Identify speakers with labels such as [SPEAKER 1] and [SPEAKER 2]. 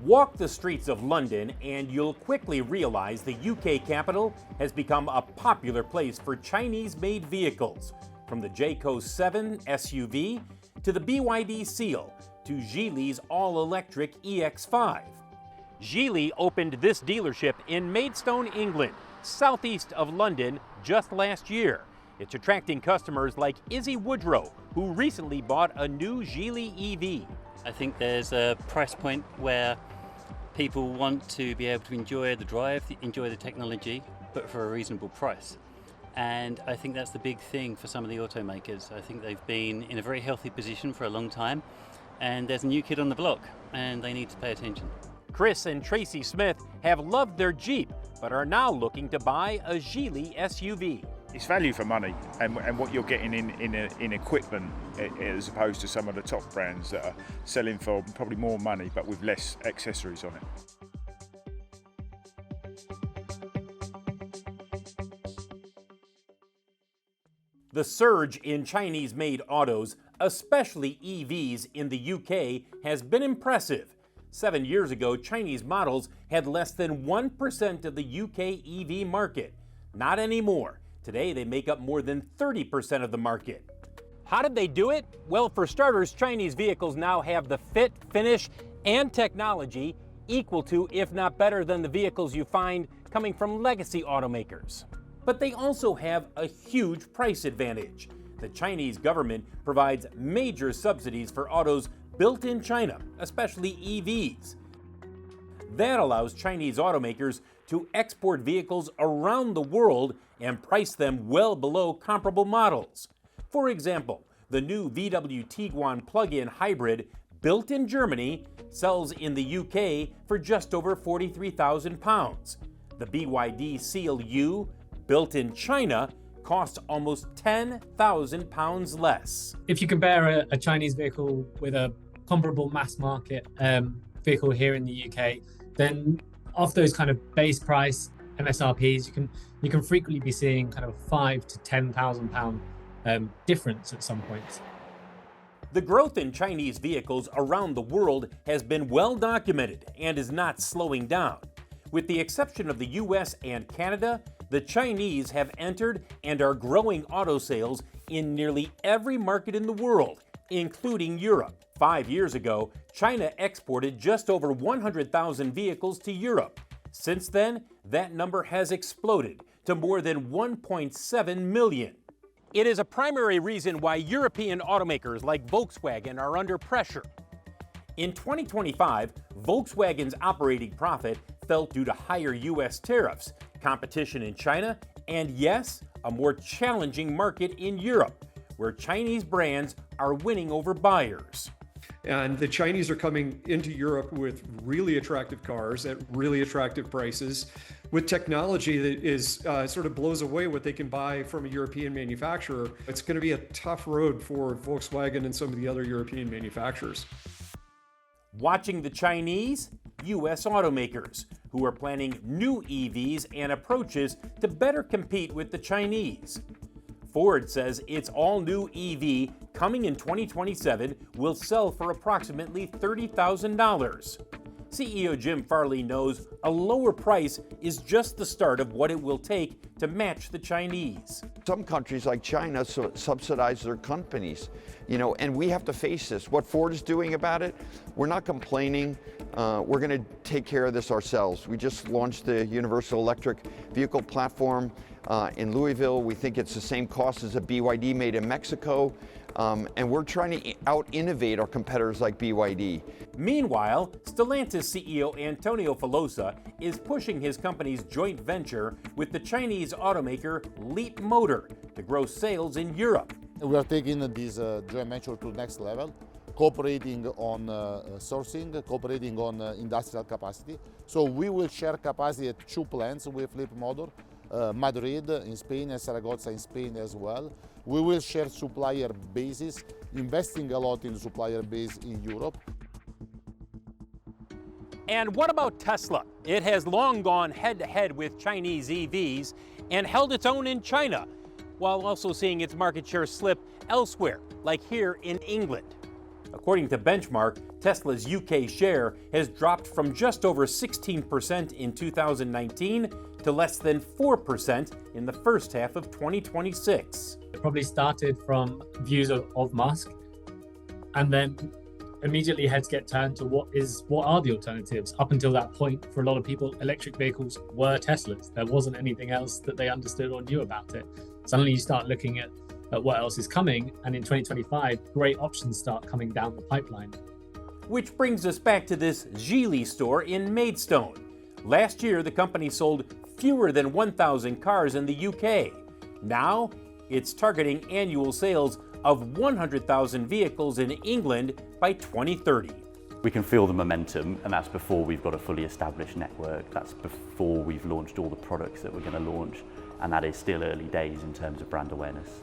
[SPEAKER 1] Walk the streets of London and you'll quickly realize the UK capital has become a popular place for Chinese-made vehicles, from the Jayco 7 SUV to the BYD Seal to Geely's all-electric EX5. Geely opened this dealership in Maidstone, England, southeast of London, just last year. It's attracting customers like Izzy Woodrow, who recently bought a new Geely EV.
[SPEAKER 2] I think there's a price point where people want to be able to enjoy the drive, enjoy the technology, but for a reasonable price. And I think that's the big thing for some of the automakers. I think they've been in a very healthy position for a long time, and there's a new kid on the block, and they need to pay attention.
[SPEAKER 1] Chris and Tracy Smith have loved their Jeep, but are now looking to buy a Geely SUV.
[SPEAKER 3] It's value for money, and what you're getting in equipment, as opposed to some of the top brands that are selling for probably more money but with less accessories on it.
[SPEAKER 1] The surge in Chinese-made autos, especially EVs in the UK, has been impressive. 7 years ago, Chinese models had less than 1% of the UK EV market. Not anymore. Today, they make up more than 30% of the market. How did they do it? Well, for starters, Chinese vehicles now have the fit, finish, and technology equal to, if not better than, the vehicles you find coming from legacy automakers. But they also have a huge price advantage. The Chinese government provides major subsidies for autos built in China, especially EVs. That allows Chinese automakers to export vehicles around the world and price them well below comparable models. For example, the new VW Tiguan plug-in hybrid, built in Germany, sells in the UK for just over £43,000. The BYD Seal U, built in China, costs almost £10,000 less.
[SPEAKER 4] If you compare a Chinese vehicle with a comparable mass market vehicle here in the UK, then off those kind of base price MSRPs, you can frequently be seeing kind of £5,000 to £10,000 difference at some points.
[SPEAKER 1] The growth in Chinese vehicles around the world has been well documented and is not slowing down. With the exception of the US and Canada, the Chinese have entered and are growing auto sales in nearly every market in the world, including Europe. 5 years ago, China exported just over 100,000 vehicles to Europe. Since then, that number has exploded to more than 1.7 million. It is a primary reason why European automakers like Volkswagen are under pressure. In 2025, Volkswagen's operating profit fell due to higher US tariffs, competition in China, and yes, a more challenging market in Europe, where Chinese brands are winning over buyers.
[SPEAKER 5] And the Chinese are coming into Europe with really attractive cars at really attractive prices, with technology that is sort of blows away what they can buy from a European manufacturer. It's going to be a tough road for Volkswagen and some of the other European manufacturers.
[SPEAKER 1] Watching the Chinese, US automakers, who are planning new EVs and approaches to better compete with the Chinese. Ford says its all-new EV coming in 2027 will sell for approximately $30,000. CEO Jim Farley knows a lower price is just the start of what it will take to match the Chinese.
[SPEAKER 6] Some countries like China subsidize their companies, and we have to face this. What Ford is doing about it, we're not complaining. We're going to take care of this ourselves. We just launched the Universal Electric Vehicle Platform in Louisville. We think it's the same cost as a BYD made in Mexico. And we're trying to out-innovate our competitors like BYD.
[SPEAKER 1] Meanwhile, Stellantis CEO Antonio Filosa is pushing his company's joint venture with the Chinese automaker Leap Motor to grow sales in Europe.
[SPEAKER 7] We are taking this joint venture to the next level, cooperating on sourcing, cooperating on industrial capacity. So we will share capacity at 2 plants with Leap Motor, Madrid in Spain and Zaragoza in Spain as well. We will share supplier bases, investing a lot in supplier base in Europe.
[SPEAKER 1] And what about Tesla? It has long gone head-to-head with Chinese EVs and held its own in China, while also seeing its market share slip elsewhere, like here in England. According to Benchmark, Tesla's UK share has dropped from just over 16% in 2019 to less than 4% in the first half of 2026.
[SPEAKER 4] It probably started from views of Musk, and then immediately heads get turned to what are the alternatives. Up until that point, for a lot of people, electric vehicles were Teslas. There wasn't anything else that they understood or knew about it. Suddenly you start looking at what else is coming, and in 2025, great options start coming down the pipeline.
[SPEAKER 1] Which brings us back to this Geely store in Maidstone. Last year, the company sold fewer than 1,000 cars in the UK. Now, it's targeting annual sales of 100,000 vehicles in England by 2030.
[SPEAKER 8] We can feel the momentum, and that's before we've got a fully established network. That's before we've launched all the products that we're going to launch, and that is still early days in terms of brand awareness.